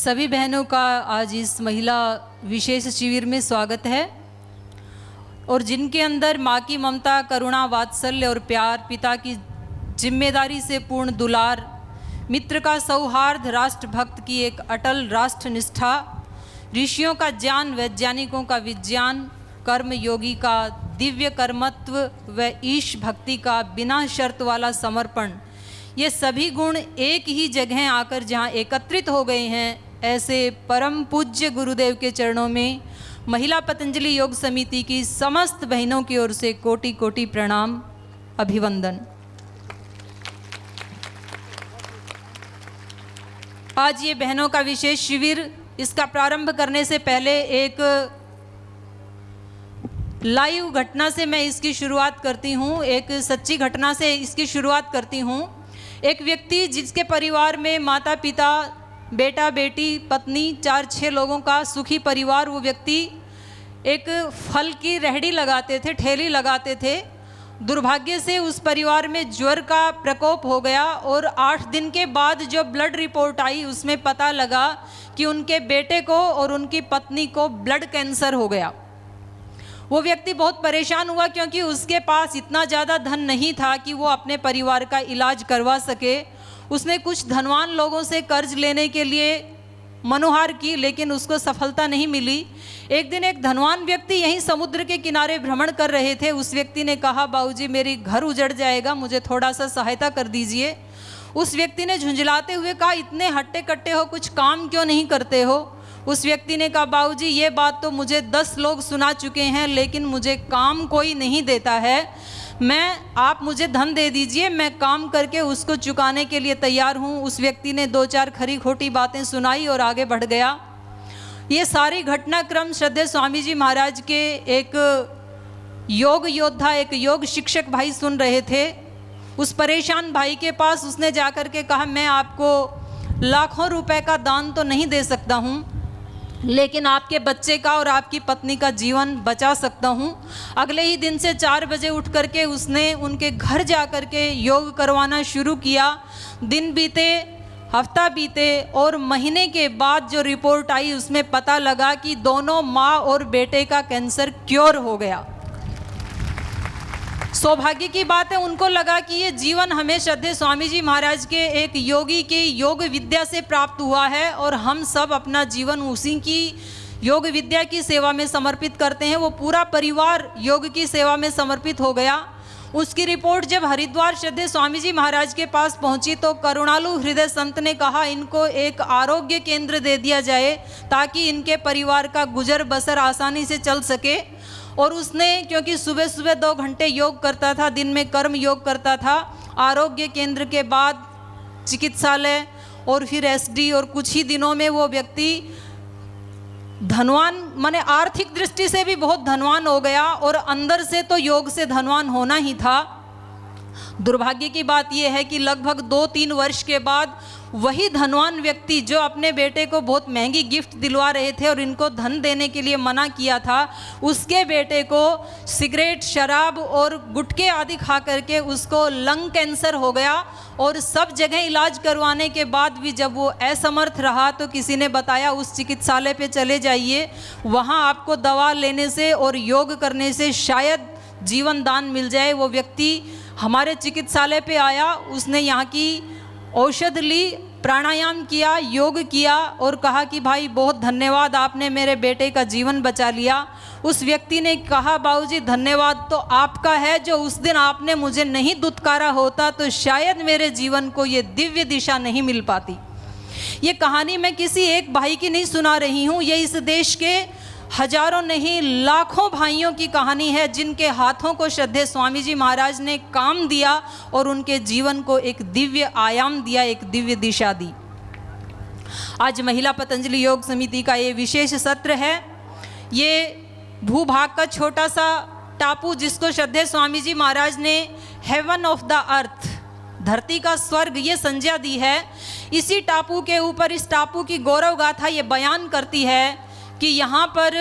सभी बहनों का आज इस महिला विशेष शिविर में स्वागत है और जिनके अंदर माँ की ममता, करुणा, वात्सल्य और प्यार, पिता की जिम्मेदारी से पूर्ण दुलार, मित्र का सौहार्द, राष्ट्रभक्त की एक अटल राष्ट्र निष्ठा, ऋषियों का ज्ञान, वैज्ञानिकों का विज्ञान, कर्म योगी का दिव्य कर्मत्व व ईश भक्ति का बिना शर्त वाला समर्पण, ये सभी गुण एक ही जगह आकर जहाँ एकत्रित हो गए हैं, ऐसे परम पूज्य गुरुदेव के चरणों में महिला पतंजलि योग समिति की समस्त बहनों की ओर से कोटि कोटि प्रणाम, अभिवंदन। आज ये बहनों का विशेष शिविर, इसका प्रारंभ करने से पहले एक लाइव घटना से मैं इसकी शुरुआत करती हूँ, एक सच्ची घटना से इसकी शुरुआत करती हूँ। एक व्यक्ति जिसके परिवार में माता पिता, बेटा बेटी, पत्नी, 4-6 लोगों का सुखी परिवार, वो व्यक्ति एक फल की रेहड़ी लगाते थे, ठेली लगाते थे। दुर्भाग्य से उस परिवार में ज्वर का प्रकोप हो गया और 8 दिन के बाद जो ब्लड रिपोर्ट आई उसमें पता लगा कि उनके बेटे को और उनकी पत्नी को ब्लड कैंसर हो गया। वो व्यक्ति बहुत परेशान हुआ क्योंकि उसके पास इतना ज़्यादा धन नहीं था कि वो अपने परिवार का इलाज करवा सके। उसने कुछ धनवान लोगों से कर्ज लेने के लिए मनोहार की, लेकिन उसको सफलता नहीं मिली। एक दिन एक धनवान व्यक्ति यहीं समुद्र के किनारे भ्रमण कर रहे थे। उस व्यक्ति ने कहा, बाबूजी मेरी घर उजड़ जाएगा, मुझे थोड़ा सा सहायता कर दीजिए। उस व्यक्ति ने झुंझलाते हुए कहा, इतने हट्टे कट्टे हो, कुछ काम क्यों नहीं करते हो? उस व्यक्ति ने कहा, बाबूजी ये बात तो मुझे 10 लोग सुना चुके हैं, लेकिन मुझे काम कोई नहीं देता है। आप मुझे धन दे दीजिए, मैं काम करके उसको चुकाने के लिए तैयार हूँ। उस व्यक्ति ने 2-4 खरी खोटी बातें सुनाई और आगे बढ़ गया। ये सारी घटनाक्रम श्रद्धेय स्वामी जी महाराज के एक योग योद्धा, एक योग शिक्षक भाई सुन रहे थे। उस परेशान भाई के पास उसने जाकर के कहा, मैं आपको लाखों रुपए का दान तो नहीं दे सकता हूँ, लेकिन आपके बच्चे का और आपकी पत्नी का जीवन बचा सकता हूँ। अगले ही दिन से 4 बजे उठ करके उसने उनके घर जा कर के योग करवाना शुरू किया। दिन बीते, हफ्ता बीते और महीने के बाद जो रिपोर्ट आई उसमें पता लगा कि दोनों माँ और बेटे का कैंसर क्योर हो गया। सौभाग्य की बात है, उनको लगा कि ये जीवन हमें श्रद्धेय स्वामी जी महाराज के एक योगी की योग विद्या से प्राप्त हुआ है और हम सब अपना जीवन उसी की योग विद्या की सेवा में समर्पित करते हैं। वो पूरा परिवार योग की सेवा में समर्पित हो गया। उसकी रिपोर्ट जब हरिद्वार श्रद्धेय स्वामी जी महाराज के पास पहुंची तो करुणालु हृदय संत ने कहा, इनको एक आरोग्य केंद्र दे दिया जाए ताकि इनके परिवार का गुजर बसर आसानी से चल सके। और उसने, क्योंकि सुबह सुबह 2 घंटे योग करता था, दिन में कर्म योग करता था, आरोग्य केंद्र के बाद चिकित्सालय और फिर एसडी, और कुछ ही दिनों में वो व्यक्ति धनवान, माने आर्थिक दृष्टि से भी बहुत धनवान हो गया और अंदर से तो योग से धनवान होना ही था। दुर्भाग्य की बात यह है कि लगभग 2-3 वर्ष के बाद वही धनवान व्यक्ति जो अपने बेटे को बहुत महंगी गिफ्ट दिलवा रहे थे और इनको धन देने के लिए मना किया था, उसके बेटे को सिगरेट, शराब और गुटखे आदि खा करके उसको लंग कैंसर हो गया। और सब जगह इलाज करवाने के बाद भी जब वो असमर्थ रहा तो किसी ने बताया, उस चिकित्सालय पे चले जाइए, वहाँ आपको दवा लेने से और योग करने से शायद जीवन दान मिल जाए। वो व्यक्ति हमारे चिकित्सालय पे आया, उसने यहाँ की औषध ली, प्राणायाम किया, योग किया और कहा कि भाई बहुत धन्यवाद, आपने मेरे बेटे का जीवन बचा लिया। उस व्यक्ति ने कहा, बाबूजी धन्यवाद तो आपका है, जो उस दिन आपने मुझे नहीं दुत्कारा होता तो शायद मेरे जीवन को ये दिव्य दिशा नहीं मिल पाती। ये कहानी मैं किसी एक भाई की नहीं सुना रही हूँ, ये इस देश के हजारों नहीं लाखों भाइयों की कहानी है जिनके हाथों को श्रद्धेय स्वामी जी महाराज ने काम दिया और उनके जीवन को एक दिव्य आयाम दिया, एक दिव्य दिशा दी। आज महिला पतंजलि योग समिति का ये विशेष सत्र है। ये भूभाग का छोटा सा टापू जिसको श्रद्धेय स्वामी जी महाराज ने हेवन ऑफ द अर्थ, धरती का स्वर्ग, ये संज्ञा दी है। इसी टापू के ऊपर, इस टापू की गौरव गाथा ये बयान करती है कि यहाँ पर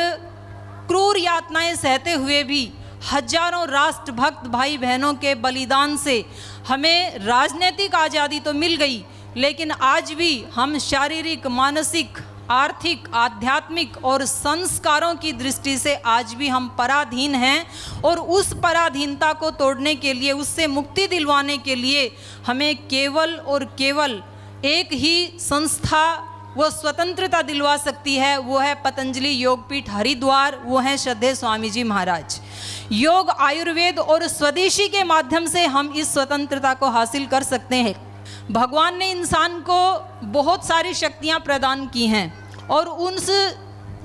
क्रूर यातनाएं सहते हुए भी हजारों राष्ट्रभक्त भाई बहनों के बलिदान से हमें राजनीतिक आज़ादी तो मिल गई, लेकिन आज भी हम शारीरिक, मानसिक आर्थिक, आध्यात्मिक और संस्कारों की दृष्टि से आज भी हम पराधीन हैं। और उस पराधीनता को तोड़ने के लिए, उससे मुक्ति दिलवाने के लिए हमें केवल और केवल एक ही संस्था वो स्वतंत्रता दिलवा सकती है, वो है पतंजलि योगपीठ हरिद्वार, वो है श्रद्धेय स्वामी जी महाराज। योग, आयुर्वेद और स्वदेशी के माध्यम से हम इस स्वतंत्रता को हासिल कर सकते हैं। भगवान ने इंसान को बहुत सारी शक्तियां प्रदान की हैं और उन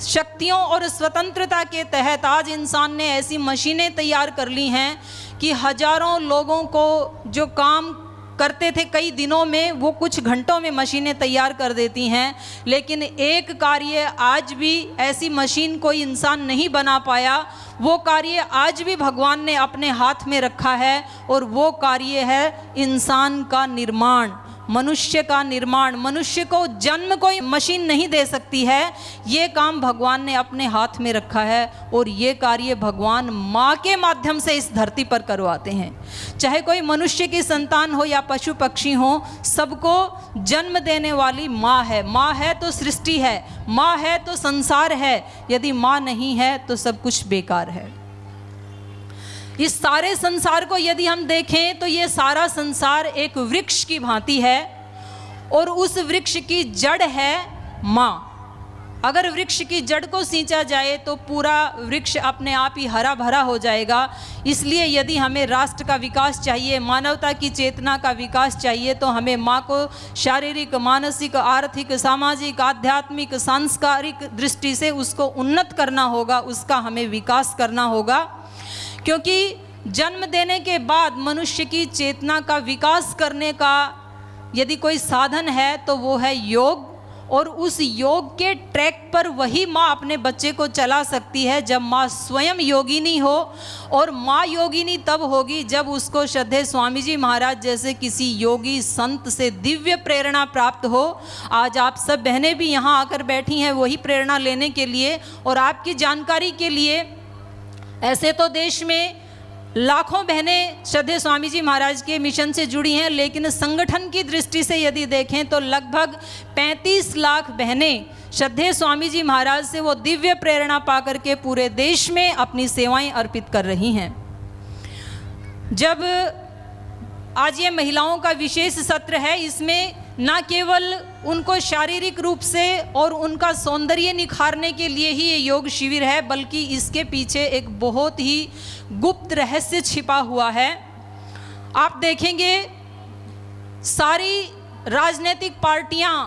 शक्तियों और स्वतंत्रता के तहत आज इंसान ने ऐसी मशीनें तैयार कर ली हैं कि हजारों लोगों को जो काम करते थे कई दिनों में, वो कुछ घंटों में मशीनें तैयार कर देती हैं। लेकिन एक कार्य आज भी ऐसी मशीन कोई इंसान नहीं बना पाया, वो कार्य आज भी भगवान ने अपने हाथ में रखा है और वो कार्य है इंसान का निर्माण, मनुष्य का निर्माण। मनुष्य को जन्म कोई मशीन नहीं दे सकती है, ये काम भगवान ने अपने हाथ में रखा है और ये कार्य भगवान माँ के माध्यम से इस धरती पर करवाते हैं। चाहे कोई मनुष्य की संतान हो या पशु पक्षी हो, सबको जन्म देने वाली माँ है। माँ है तो सृष्टि है, माँ है तो संसार है, यदि माँ नहीं है तो सब कुछ बेकार है। इस सारे संसार को यदि हम देखें तो ये सारा संसार एक वृक्ष की भांति है और उस वृक्ष की जड़ है माँ। अगर वृक्ष की जड़ को सींचा जाए तो पूरा वृक्ष अपने आप ही हरा भरा हो जाएगा। इसलिए यदि हमें राष्ट्र का विकास चाहिए, मानवता की चेतना का विकास चाहिए, तो हमें माँ को शारीरिक, मानसिक, आर्थिक, सामाजिक, आध्यात्मिक, सांस्कारिक दृष्टि से उसको उन्नत करना होगा, उसका हमें विकास करना होगा। क्योंकि जन्म देने के बाद मनुष्य की चेतना का विकास करने का यदि कोई साधन है तो वो है योग, और उस योग के ट्रैक पर वही माँ अपने बच्चे को चला सकती है जब माँ स्वयं योगिनी हो। और माँ योगिनी तब होगी जब उसको श्रद्धेय स्वामी जी महाराज जैसे किसी योगी संत से दिव्य प्रेरणा प्राप्त हो। आज आप सब बहनें भी यहाँ आकर बैठी हैं वही प्रेरणा लेने के लिए। और आपकी जानकारी के लिए, ऐसे तो देश में लाखों बहनें श्रद्धेय स्वामी जी महाराज के मिशन से जुड़ी हैं, लेकिन संगठन की दृष्टि से यदि देखें तो लगभग 35 लाख बहनें श्रद्धेय स्वामी जी महाराज से वो दिव्य प्रेरणा पाकर के पूरे देश में अपनी सेवाएं अर्पित कर रही हैं। जब आज ये महिलाओं का विशेष सत्र है, इसमें न केवल उनको शारीरिक रूप से और उनका सौंदर्य निखारने के लिए ही ये योग शिविर है, बल्कि इसके पीछे एक बहुत ही गुप्त रहस्य छिपा हुआ है। आप देखेंगे सारी राजनीतिक पार्टियां,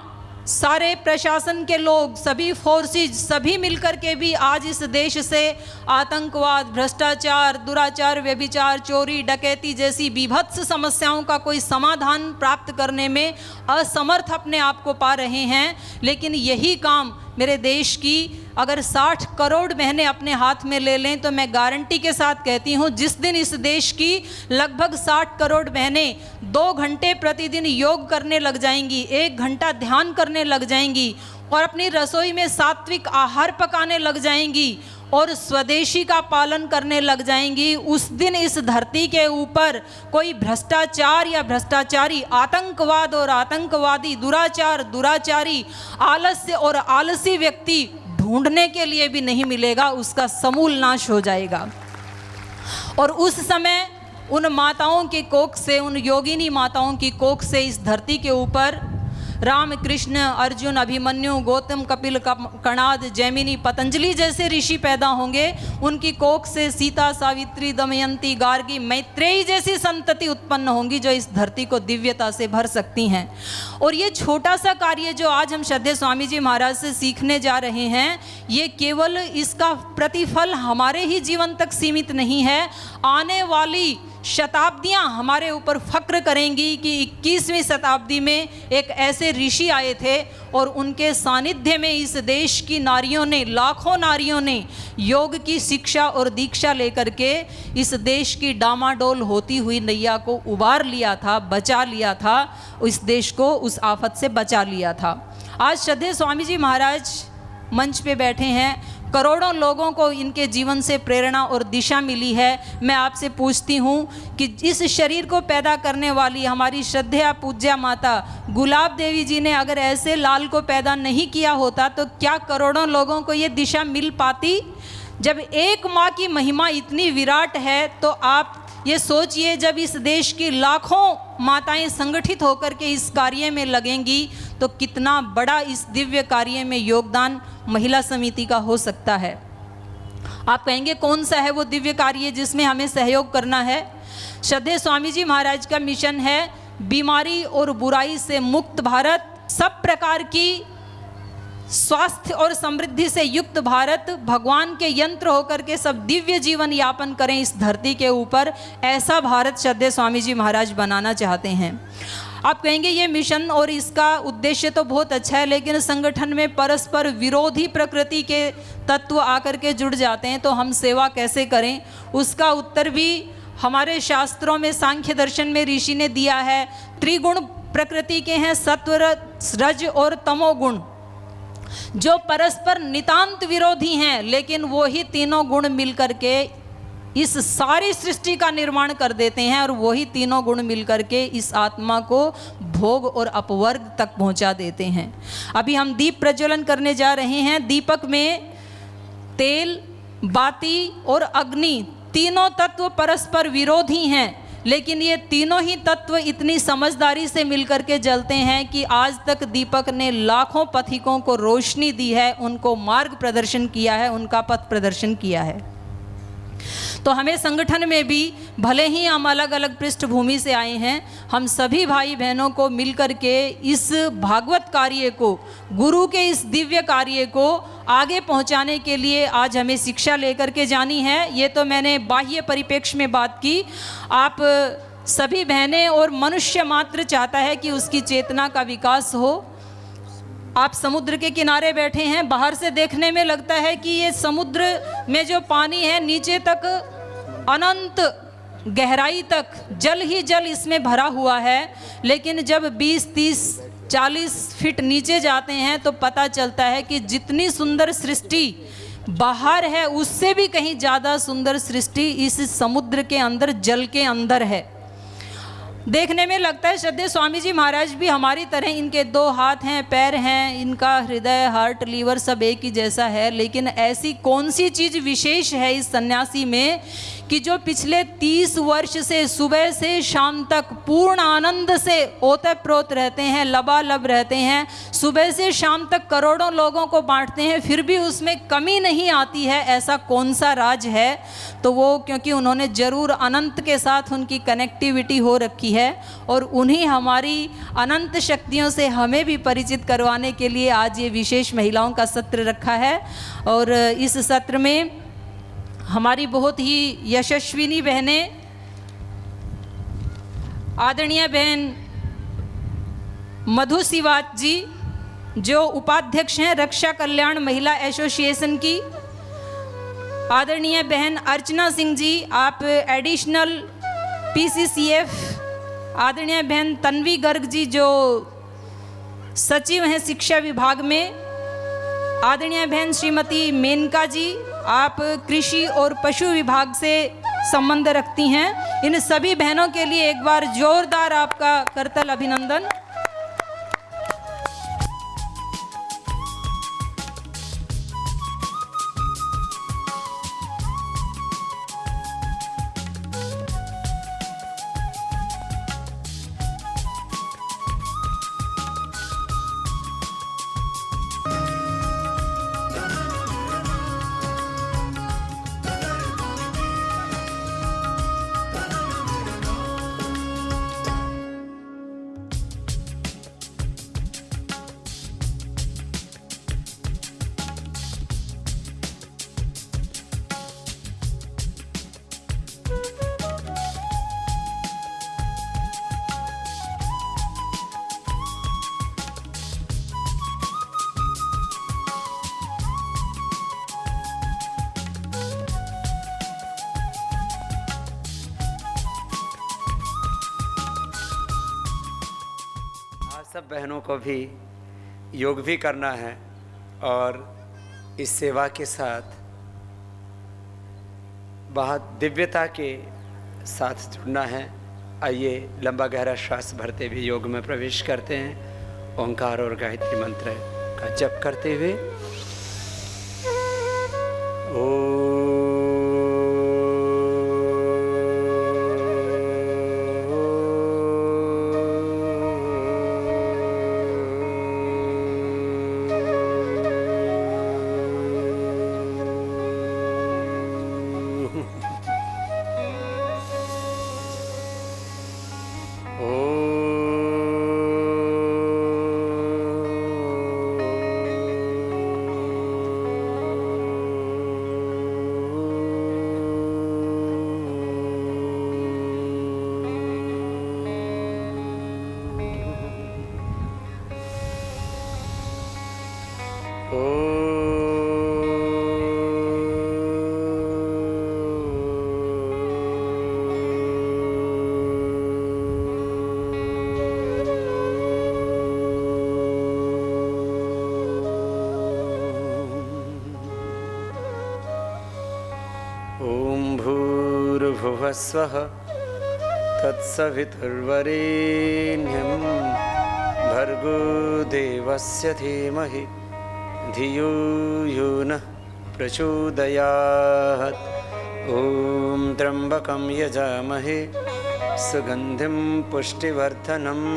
सारे प्रशासन के लोग, सभी फोर्सेस, सभी मिलकर के भी आज इस देश से आतंकवाद, भ्रष्टाचार, दुराचार, व्यभिचार, चोरी, डकैती जैसी बीभत्स समस्याओं का कोई समाधान प्राप्त करने में असमर्थ अपने आप को पा रहे हैं। लेकिन यही काम मेरे देश की अगर 60 करोड़ बहनें अपने हाथ में ले लें तो मैं गारंटी के साथ कहती हूँ, जिस दिन इस देश की लगभग 60 करोड़ बहनें 2 घंटे प्रतिदिन योग करने लग जाएंगी, 1 घंटा ध्यान करने लग जाएंगी और अपनी रसोई में सात्विक आहार पकाने लग जाएंगी और स्वदेशी का पालन करने लग जाएंगी, उस दिन इस धरती के ऊपर कोई भ्रष्टाचार या भ्रष्टाचारी, आतंकवाद और आतंकवादी, दुराचार, दुराचारी, आलस्य और आलसी व्यक्ति ढूंढने के लिए भी नहीं मिलेगा, उसका समूल नाश हो जाएगा। और उस समय उन माताओं के कोख से, उन योगिनी माताओं की कोख से इस धरती के ऊपर राम, कृष्ण, अर्जुन, अभिमन्यु, गौतम, कपिल, कणाद, जैमिनी, पतंजलि जैसे ऋषि पैदा होंगे। उनकी कोख से सीता, सावित्री, दमयंती, गार्गी, मैत्रेयी जैसी संतति उत्पन्न होंगी जो इस धरती को दिव्यता से भर सकती हैं। और ये छोटा सा कार्य जो आज हम श्रद्धेय स्वामी जी महाराज से सीखने जा रहे हैं, ये केवल इसका प्रतिफल हमारे ही जीवन तक सीमित नहीं है, आने वाली शताब्दियां हमारे ऊपर फक्र करेंगी कि 21वीं शताब्दी में एक ऐसे ऋषि आए थे और उनके सानिध्य में इस देश की नारियों ने, लाखों नारियों ने योग की शिक्षा और दीक्षा लेकर के इस देश की डामाडोल होती हुई नैया को उबार लिया था, बचा लिया था, इस देश को उस आफत से बचा लिया था। आज श्रद्धेय स्वामी जी महाराज मंच पे बैठे हैं, करोड़ों लोगों को इनके जीवन से प्रेरणा और दिशा मिली है। मैं आपसे पूछती हूँ कि इस शरीर को पैदा करने वाली हमारी श्रद्धेय पूज्या माता गुलाब देवी जी ने अगर ऐसे लाल को पैदा नहीं किया होता तो क्या करोड़ों लोगों को ये दिशा मिल पाती? जब एक माँ की महिमा इतनी विराट है तो आप ये सोचिए, जब इस देश की लाखों माताएं संगठित होकर के इस कार्य में लगेंगी तो कितना बड़ा इस दिव्य कार्य में योगदान महिला समिति का हो सकता है। आप कहेंगे कौन सा है वो दिव्य कार्य जिसमें हमें सहयोग करना है? श्रद्धेय स्वामी जी महाराज का मिशन है बीमारी और बुराई से मुक्त भारत, सब प्रकार की स्वास्थ्य और समृद्धि से युक्त भारत, भगवान के यंत्र होकर के सब दिव्य जीवन यापन करें इस धरती के ऊपर, ऐसा भारत श्रद्धेय स्वामी जी महाराज बनाना चाहते हैं। आप कहेंगे ये मिशन और इसका उद्देश्य तो बहुत अच्छा है, लेकिन संगठन में परस्पर विरोधी प्रकृति के तत्व आकर के जुड़ जाते हैं तो हम सेवा कैसे करें? उसका उत्तर भी हमारे शास्त्रों में सांख्य दर्शन में ऋषि ने दिया है। त्रिगुण प्रकृति के हैं, सत्व, रज और तमोगुण, जो परस्पर नितांत विरोधी हैं, लेकिन वो ही तीनों गुण मिलकर के इस सारी सृष्टि का निर्माण कर देते हैं और वही तीनों गुण मिलकर के इस आत्मा को भोग और अपवर्ग तक पहुंचा देते हैं। अभी हम दीप प्रज्वलन करने जा रहे हैं। दीपक में तेल, बाती और अग्नि तीनों तत्व परस्पर विरोधी हैं, लेकिन ये तीनों ही तत्व इतनी समझदारी से मिलकर के जलते हैं कि आज तक दीपक ने लाखों पथिकों को रोशनी दी है, उनको मार्ग प्रदर्शन किया है, उनका पथ प्रदर्शन किया है। तो हमें संगठन में भी, भले ही हम अलग अलग पृष्ठभूमि से आए हैं, हम सभी भाई बहनों को मिलकर के इस भागवत कार्य को, गुरु के इस दिव्य कार्य को आगे पहुंचाने के लिए आज हमें शिक्षा लेकर के जानी है। ये तो मैंने बाह्य परिप्रेक्ष्य में बात की। आप सभी बहनें और मनुष्य मात्र चाहता है कि उसकी चेतना का विकास हो। आप समुद्र के किनारे बैठे हैं, बाहर से देखने में लगता है कि ये समुद्र में जो पानी है नीचे तक, अनंत गहराई तक जल ही जल इसमें भरा हुआ है, लेकिन जब 20, 30, 40 फीट नीचे जाते हैं तो पता चलता है कि जितनी सुंदर सृष्टि बाहर है उससे भी कहीं ज़्यादा सुंदर सृष्टि इस समुद्र के अंदर, जल के अंदर है। देखने में लगता है श्रद्धेय स्वामी जी महाराज भी हमारी तरह, इनके 2 हाथ हैं, पैर हैं, इनका हृदय, हार्ट, लीवर सब एक ही जैसा है, लेकिन ऐसी कौन सी चीज़ विशेष है इस सन्यासी में कि जो पिछले 30 वर्ष से सुबह से शाम तक पूर्ण आनंद से ओतप्रोत रहते हैं, लबालब रहते हैं, सुबह से शाम तक करोड़ों लोगों को बांटते हैं, फिर भी उसमें कमी नहीं आती है। ऐसा कौन सा राज है? तो वो क्योंकि उन्होंने जरूर अनंत के साथ उनकी कनेक्टिविटी हो रखी है और उन्हीं हमारी अनंत शक्तियों से हमें भी परिचित करवाने के लिए आज ये विशेष महिलाओं का सत्र रखा है। और इस सत्र में हमारी बहुत ही यशस्विनी बहनें, आदरणीय बहन मधु सिवाच जी जो उपाध्यक्ष हैं रक्षा कल्याण महिला एसोसिएशन की, आदरणीय बहन अर्चना सिंह जी, आप एडिशनल PCCF, आदरणीय बहन तन्वी गर्ग जी जो सचिव हैं शिक्षा विभाग में, आदरणीय बहन श्रीमती मेनका जी, आप कृषि और पशु विभाग से संबंध रखती हैं। इन सभी बहनों के लिए एक बार जोरदार आपका करतल अभिनंदन। सब बहनों को भी योग भी करना है और इस सेवा के साथ बहुत दिव्यता के साथ जुड़ना है। आइए लंबा गहरा श्वास भरते हुए योग में प्रवेश करते हैं। ओंकार और गायत्री मंत्र का जप करते हुए स्वः तत्सवितुर्वरेण्यं भर्गो देवस्य धीमहि धियो यो नः प्रचोदयात्। ॐ त्र्यम्बकं यजामहे सुगन्धिं पुष्टिवर्धनम्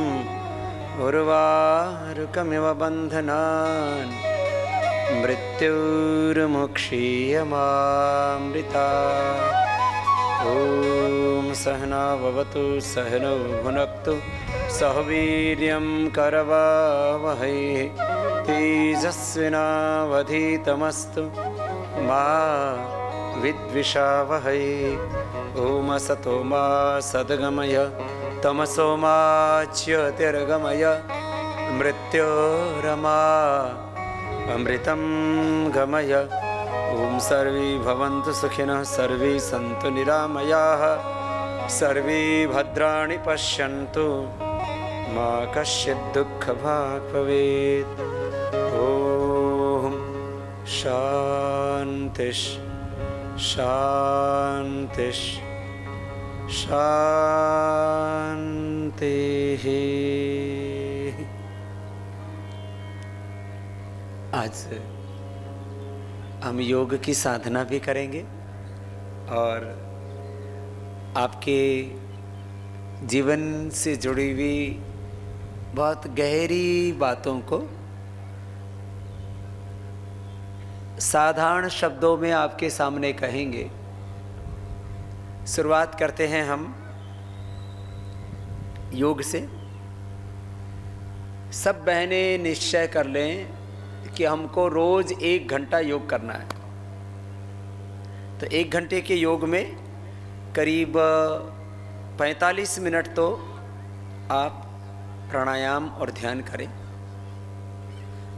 उर्वारुकमिव बन्धनान् मृत्युर्मुक्षीयमामृतात्। ॐ सहना भवतु सहनौ भुनक्तु सह वीर्यं करवावहै तेजस्विनावधीतमस्तु मा विद्विषावहै। ॐ असतो मा सद्गमय तमसो मा ज्योतिर्गमय मृत्योरमा अमृतं गमय। ॐ सर्वे भवन्तु सुखिनः सर्वे सन्तु निरामयाः सर्वे भद्राणि पश्यन्तु मा कश्चित् दुःखभाग् भवेत्। ॐ शान्तिः शान्तिः शान्तिः। आज हम योग की साधना भी करेंगे और आपके जीवन से जुड़ी हुई बहुत गहरी बातों को साधारण शब्दों में आपके सामने कहेंगे। शुरुआत करते हैं हम योग से। सब बहनें निश्चय कर लें कि हमको रोज 1 घंटा योग करना है। तो 1 घंटे के योग में करीब 45 मिनट तो आप प्राणायाम और ध्यान करें।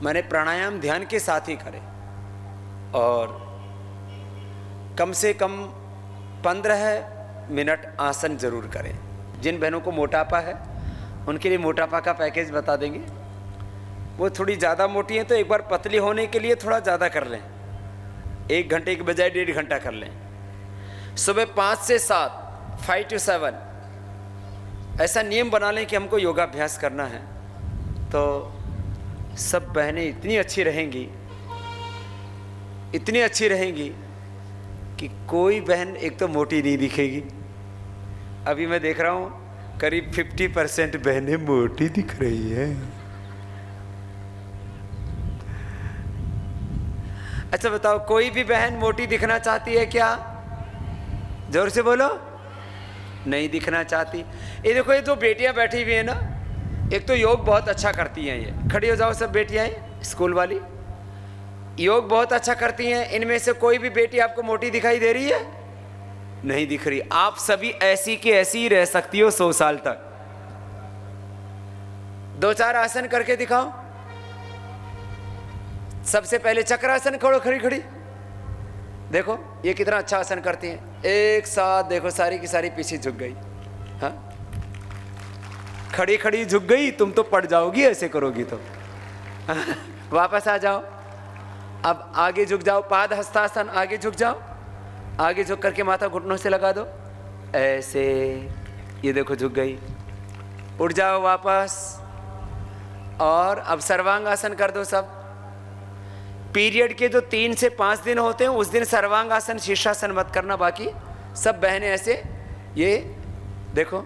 माने प्राणायाम ध्यान के साथ ही करें और कम से कम 15 मिनट आसन जरूर करें। जिन बहनों को मोटापा है उनके लिए मोटापा का पैकेज बता देंगे। वो थोड़ी ज़्यादा मोटी हैं तो एक बार पतली होने के लिए थोड़ा ज़्यादा कर लें, 1 घंटे के बजाय 1.5 घंटा कर लें। सुबह 5 से 7, 5 to 7 ऐसा नियम बना लें कि हमको योगाभ्यास करना है। तो सब बहनें इतनी अच्छी रहेंगी कि कोई बहन एक तो मोटी नहीं दिखेगी। अभी मैं देख रहा हूँ करीब 50% बहनें मोटी दिख रही है। अच्छा बताओ, कोई भी बहन मोटी दिखना चाहती है क्या? जोर से बोलो। नहीं दिखना चाहती। ये देखो, ये जो बेटियां बैठी हुई है ना, एक तो योग बहुत अच्छा करती हैं। ये खड़ी हो जाओ सब बेटियां स्कूल वाली, योग बहुत अच्छा करती हैं। इनमें से कोई भी बेटी आपको मोटी दिखाई दे रही है? नहीं दिख रही। आप सभी ऐसी की ऐसी ही रह सकती हो 100 साल तक। 2-4 आसन करके दिखाओ। सबसे पहले चक्रासन करो, खड़ी खड़ी। देखो ये कितना अच्छा आसन करती हैं। एक साथ देखो, सारी की सारी पीछे झुक गई। हाँ, खड़ी खड़ी झुक गई। तुम तो पड़ जाओगी ऐसे करोगी तो। वापस आ जाओ। अब आगे झुक जाओ, पाद हस्तासन, आगे झुक जाओ, आगे झुक करके माथा घुटनों से लगा दो ऐसे, ये देखो झुक गई। उठ जाओ वापस और अब सर्वांग आसन कर दो सब। पीरियड के जो 3 से 5 दिन होते हैं उस दिन सर्वांग आसन शीर्षासन मत करना, बाकी सब बहनें ऐसे, ये देखो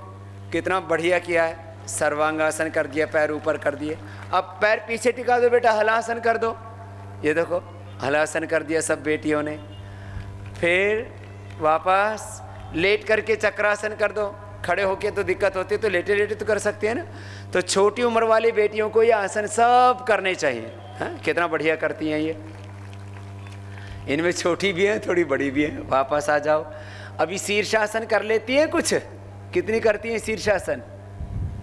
कितना बढ़िया किया है, सर्वांगासन कर दिया, पैर ऊपर कर दिए। अब पैर पीछे टिका दो बेटा, हलासन कर दो, ये देखो हलासन कर दिया सब बेटियों ने। फिर वापस लेट करके चक्रासन कर दो, खड़े होके तो दिक्कत होती है तो लेटे लेटे तो कर सकते हैं ना। तो छोटी उम्र वाली बेटियों को ये आसन सब करने चाहिए। हाँ, कितना बढ़िया करती हैं ये, इनमें छोटी भी हैं थोड़ी बड़ी भी हैं। वापस आ जाओ। अभी शीर्षासन कर लेती हैं कुछ, कितनी करती हैं शीर्षासन?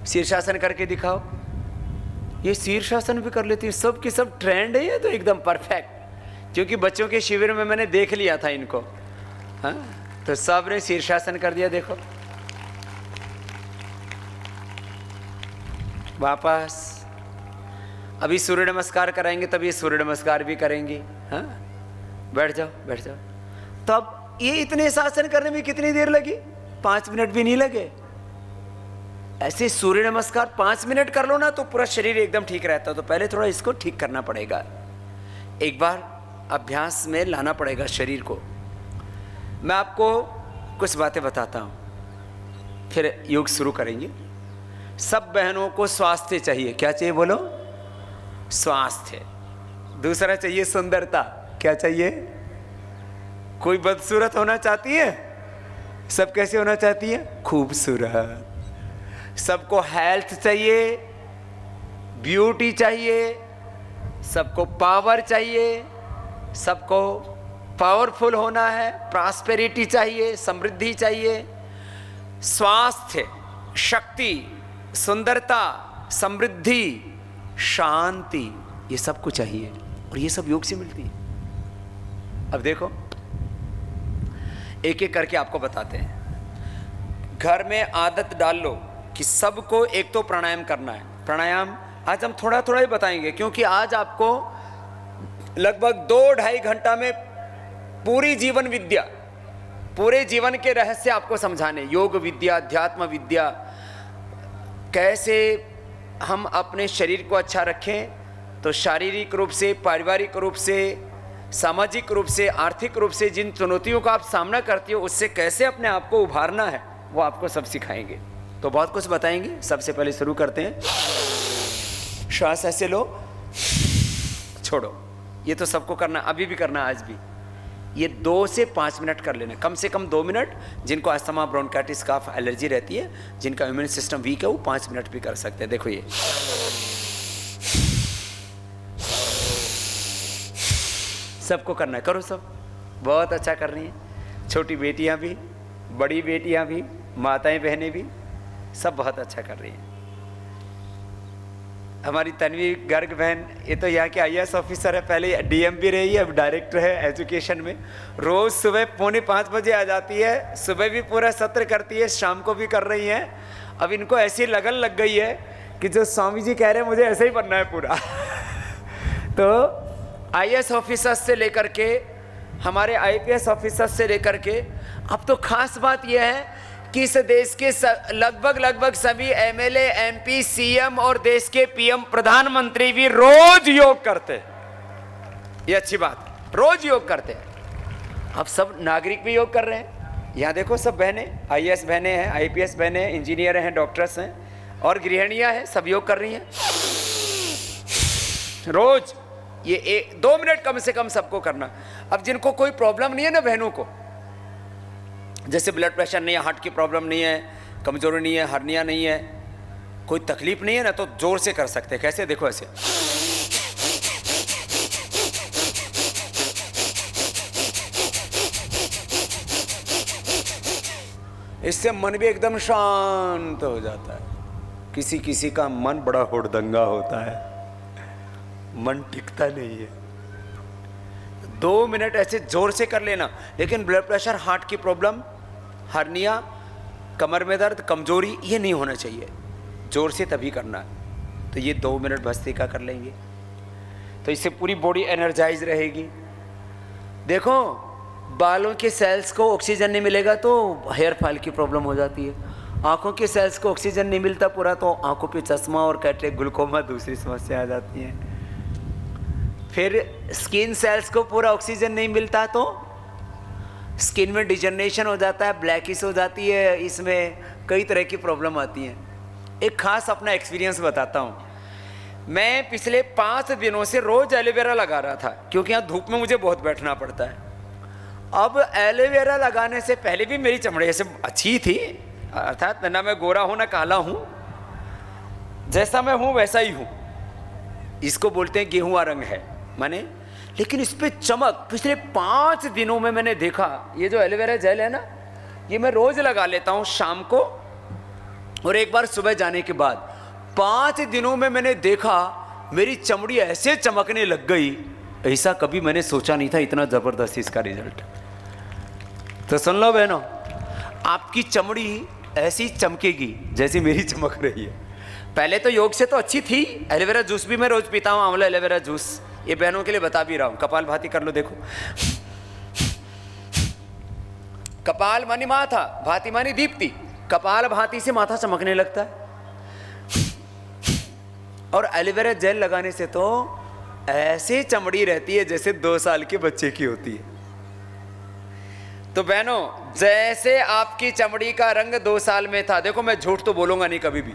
शीर्षासन करके दिखाओ। ये शीर्षासन भी कर लेती है, सब की सब ट्रेंड है ये तो एकदम परफेक्ट, क्योंकि बच्चों के शिविर में मैंने देख लिया था इनको। हाँ, तो सब ने शीर्षासन कर दिया। देखो वापस अभी सूर्य नमस्कार कराएंगे, तब ये सूर्य नमस्कार भी करेंगी। हाँ, बैठ जाओ बैठ जाओ। तब ये इतने शासन करने में कितनी देर लगी? 5 मिनट भी नहीं लगे। ऐसे सूर्य नमस्कार 5 मिनट कर लो ना तो पूरा शरीर एकदम ठीक रहता है। तो पहले थोड़ा इसको ठीक करना पड़ेगा, एक बार अभ्यास में लाना पड़ेगा शरीर को। मैं आपको कुछ बातें बताता हूँ, फिर योग शुरू करेंगे। सब बहनों को स्वास्थ्य चाहिए। क्या चाहिए बोलो? स्वास्थ्य। दूसरा चाहिए सुंदरता। क्या चाहिए? कोई बदसूरत होना चाहती है? सब कैसे होना चाहती है? खूबसूरत। सबको हेल्थ चाहिए, ब्यूटी चाहिए, सबको पावर चाहिए, सबको पावरफुल होना है, प्रॉस्पेरिटी चाहिए, समृद्धि चाहिए। स्वास्थ्य, शक्ति, सुंदरता, समृद्धि, शांति, ये सब कुछ चाहिए और ये सब योग से मिलती है। अब देखो एक एक करके आपको बताते हैं। घर में आदत डाल लो कि सबको एक तो प्राणायाम करना है। प्राणायाम आज हम थोड़ा थोड़ा ही बताएंगे, क्योंकि आज आपको लगभग 2-2.5 घंटा में पूरी जीवन विद्या, पूरे जीवन के रहस्य आपको समझाने, योग विद्या, अध्यात्म विद्या, कैसे हम अपने शरीर को अच्छा रखें। तो शारीरिक रूप से, पारिवारिक रूप से, सामाजिक रूप से, आर्थिक रूप से जिन चुनौतियों का आप सामना करते हो उससे कैसे अपने आप को उभारना है, वो आपको सब सिखाएंगे। तो बहुत कुछ बताएंगे। सबसे पहले शुरू करते हैं। श्वास ऐसे लो, छोड़ो। ये तो सबको करना, अभी भी करना, आज भी। ये 2 से 5 मिनट कर लेना, कम से कम 2 मिनट। जिनको अस्थमा, ब्रोंकाइटिस, कफ, एलर्जी रहती है, जिनका इम्यून सिस्टम वीक है, वो 5 मिनट भी कर सकते हैं। देखो ये सबको करना है, करो सब। बहुत अच्छा कर रही हैं, छोटी बेटियां भी, बड़ी बेटियां भी, माताएं बहनें भी, सब बहुत अच्छा कर रही हैं। हमारी तन्वी गर्ग बहन, ये तो यहाँ के IAS ऑफिसर है, पहले DM भी रही है, अब डायरेक्टर है एजुकेशन में। रोज़ सुबह 4:45 बजे आ जाती है, सुबह भी पूरा सत्र करती है, शाम को भी कर रही है। अब इनको ऐसी लगन लग गई है कि जो स्वामी जी कह रहे हैं मुझे ऐसे ही बनना है पूरा। तो IAS ऑफिसर्स से लेकर के हमारे IPS ऑफिसर्स से लेकर के, अब तो खास बात यह है कि इस देश के लगभग सभी MLA, MP, CM और देश के PM, प्रधानमंत्री भी रोज योग करते हैं। ये अच्छी बात, रोज योग करते हैं। अब सब नागरिक भी योग कर रहे हैं। यहाँ देखो सब बहनें, IAS बहनें हैं, IPS बहनें हैं, इंजीनियर हैं, डॉक्टर्स हैं और गृहिणियाँ हैं, सब योग कर रही हैं रोज। ये 2 मिनट कम से कम सबको करना। अब जिनको कोई प्रॉब्लम नहीं है ना बहनों को, जैसे ब्लड प्रेशर नहीं है, हार्ट की प्रॉब्लम नहीं है, कमजोरी नहीं है, हर्निया नहीं है, कोई तकलीफ नहीं है ना, तो जोर से कर सकते हैं। कैसे? देखो ऐसे। इससे मन भी एकदम शांत हो जाता है। किसी किसी का मन बड़ा हुड़दंगा होता है, मन टिकता नहीं है। 2 मिनट ऐसे जोर से कर लेना। लेकिन ब्लड प्रेशर, हार्ट की प्रॉब्लम, हर्निया, कमर में दर्द, कमजोरी, ये नहीं होना चाहिए। जोर से तभी करना है। तो ये 2 मिनट भस्त्रिका कर लेंगे। तो इससे पूरी बॉडी एनर्जाइज रहेगी। देखो बालों के सेल्स को ऑक्सीजन नहीं मिलेगा तो हेयर फॉल की प्रॉब्लम हो जाती है, आंखों के सेल्स को ऑक्सीजन नहीं मिलता पूरा तो आंखों पे चश्मा और कैटरेक्ट ग्लूकोमा दूसरी समस्या आ जाती है। फिर स्किन सेल्स को पूरा ऑक्सीजन नहीं मिलता तो स्किन में डिजनरेशन हो जाता है, ब्लैकिश हो जाती है, इसमें कई तरह की प्रॉब्लम आती हैं। एक खास अपना एक्सपीरियंस बताता हूँ। मैं पिछले 5 दिनों से रोज एलोवेरा लगा रहा था क्योंकि यहाँ धूप में मुझे बहुत बैठना पड़ता है। अब एलोवेरा लगाने से पहले भी मेरी चमड़ी ऐसे अच्छी थी, अर्थात ना मैं गोरा हूं ना काला हूं, जैसा मैं हूं वैसा ही हूं। इसको बोलते हैं गेहुआ रंग है माने। लेकिन इस पे चमक पिछले 5 दिनों में मैंने देखा। ये जो एलोवेरा जेल है ना, ये मैं रोज लगा लेता हूं शाम को और एक बार सुबह जाने के बाद। 5 दिनों में मैंने देखा मेरी चमड़ी ऐसे चमकने लग गई, ऐसा कभी मैंने सोचा नहीं था, इतना जबरदस्त इसका रिजल्ट। तो सुन लो बहनों, आपकी चमड़ी ऐसी चमकेगी जैसी मेरी चमक रही है। पहले तो योग से तो अच्छी थी। एलोवेरा जूस भी मैं रोज पीता हूँ, आंवला एलोवेरा जूस, ये बहनों के लिए बता भी रहा हूँ। कपाल भाती कर लो, देखो कपाल मानी माथा, भाती मानी दीप्ति। कपाल भाती से माथा चमकने लगता है और एलोवेरा जेल लगाने से तो ऐसे चमड़ी रहती है जैसे 2 साल के बच्चे की होती है। तो बहनों, जैसे आपकी चमड़ी का रंग 2 साल में था, देखो मैं झूठ तो बोलूंगा नहीं कभी भी,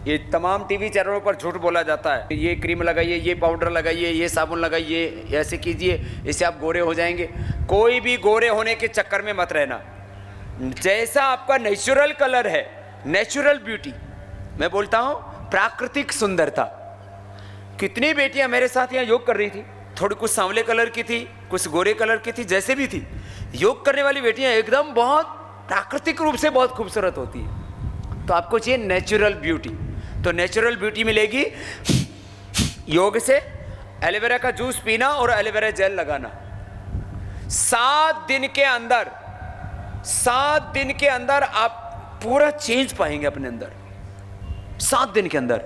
ये तमाम टीवी चैनलों पर झूठ बोला जाता है, ये क्रीम लगाइए, ये पाउडर लगाइए, ये साबुन लगाइए, ऐसे कीजिए, इससे आप गोरे हो जाएंगे। कोई भी गोरे होने के चक्कर में मत रहना। जैसा आपका नेचुरल कलर है, नेचुरल ब्यूटी, मैं बोलता हूं प्राकृतिक सुंदरता। कितनी बेटियां मेरे साथ यहाँ योग कर रही थी, थोड़ी कुछ सांवले कलर की थी, कुछ गोरे कलर की थी, जैसे भी थी। योग करने वाली बेटियां एकदम बहुत प्राकृतिक रूप से बहुत खूबसूरत होती है। तो आपको चाहिए नेचुरल ब्यूटी, तो नेचुरल ब्यूटी मिलेगी योग से। एलोवेरा का जूस पीना और एलोवेरा जेल लगाना। 7 दिन के अंदर आप पूरा चेंज पाएंगे अपने अंदर। 7 दिन के अंदर।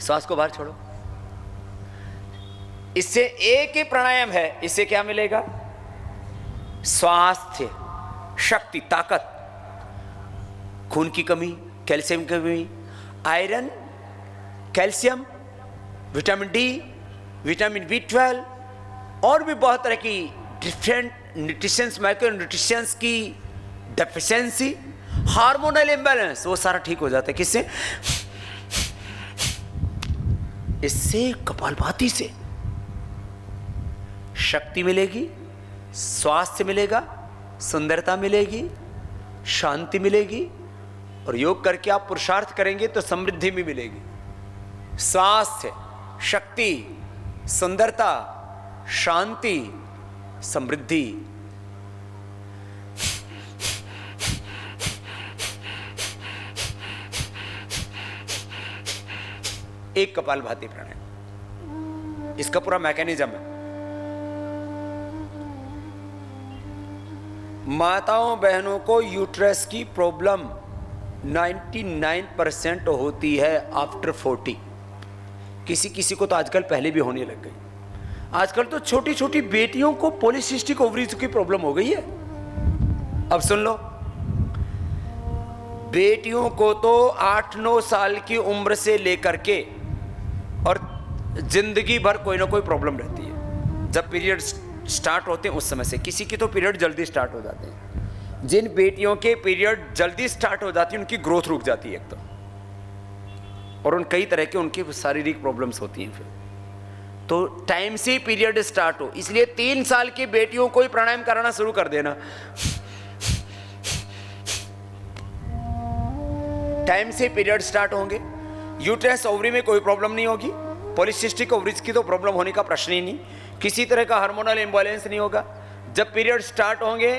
श्वास को बाहर छोड़ो। इससे एक ही प्राणायाम है, इससे क्या मिलेगा? स्वास्थ्य, शक्ति, ताकत, खून की कमी, कैल्शियम की कमी, iron, calcium, vitamin D, vitamin B12 और भी बहुत तरह की डिफरेंट न्यूट्रिशंस, माइक्रो न्यूट्रिशंस की डेफिशिएंसी, हार्मोनल इंबैलेंस, वो सारा ठीक हो जाता है। किससे? इससे कपालभाति से शक्ति मिलेगी, स्वास्थ्य मिलेगा, सुंदरता मिलेगी, शांति मिलेगी और योग करके आप पुरुषार्थ करेंगे तो समृद्धि भी मिलेगी। स्वास्थ्य, शक्ति, सुंदरता, शांति, समृद्धि। एक कपालभाति प्राणायाम, इसका पूरा मैकेनिज्म है। माताओं बहनों को यूट्रस की प्रॉब्लम 99% होती है आफ्टर 40। किसी किसी को तो आजकल पहले भी होने लग गई। आजकल तो छोटी छोटी बेटियों को पॉलीसिस्टिक ओवरीज की प्रॉब्लम हो गई है। अब सुन लो, बेटियों को तो 8-9 साल की उम्र से लेकर के और जिंदगी भर कोई ना कोई प्रॉब्लम रहती है। जब पीरियड स्टार्ट होते हैं उस समय से, किसी की तो पीरियड जल्दी स्टार्ट हो जाते हैं। जिन बेटियों के पीरियड जल्दी स्टार्ट हो जाती है उनकी ग्रोथ रुक जाती है एक और उन कई तरह के उनकी शारीरिक प्रॉब्लम्स होती हैं। फिर तो टाइम से पीरियड स्टार्ट हो, इसलिए 3 साल की बेटियों को ही प्राणायाम कराना शुरू कर देना। टाइम से पीरियड स्टार्ट होंगे, यूट्रस ओवरी में कोई प्रॉब्लम नहीं होगी। पॉलीसिस्टिक ओवरीज की तो प्रॉब्लम होने का प्रश्न ही नहीं। किसी तरह का हार्मोनल इम्बैलेंस नहीं होगा। जब पीरियड स्टार्ट होंगे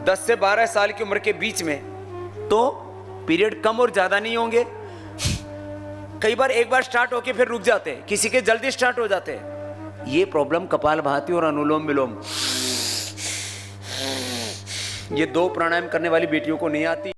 10 से 12 साल की उम्र के बीच में, तो पीरियड कम और ज्यादा नहीं होंगे। कई बार एक बार स्टार्ट होके फिर रुक जाते हैं, किसी के जल्दी स्टार्ट हो जाते हैं। ये प्रॉब्लम कपालभाति और अनुलोम विलोम, ये 2 प्राणायाम करने वाली बेटियों को नहीं आती।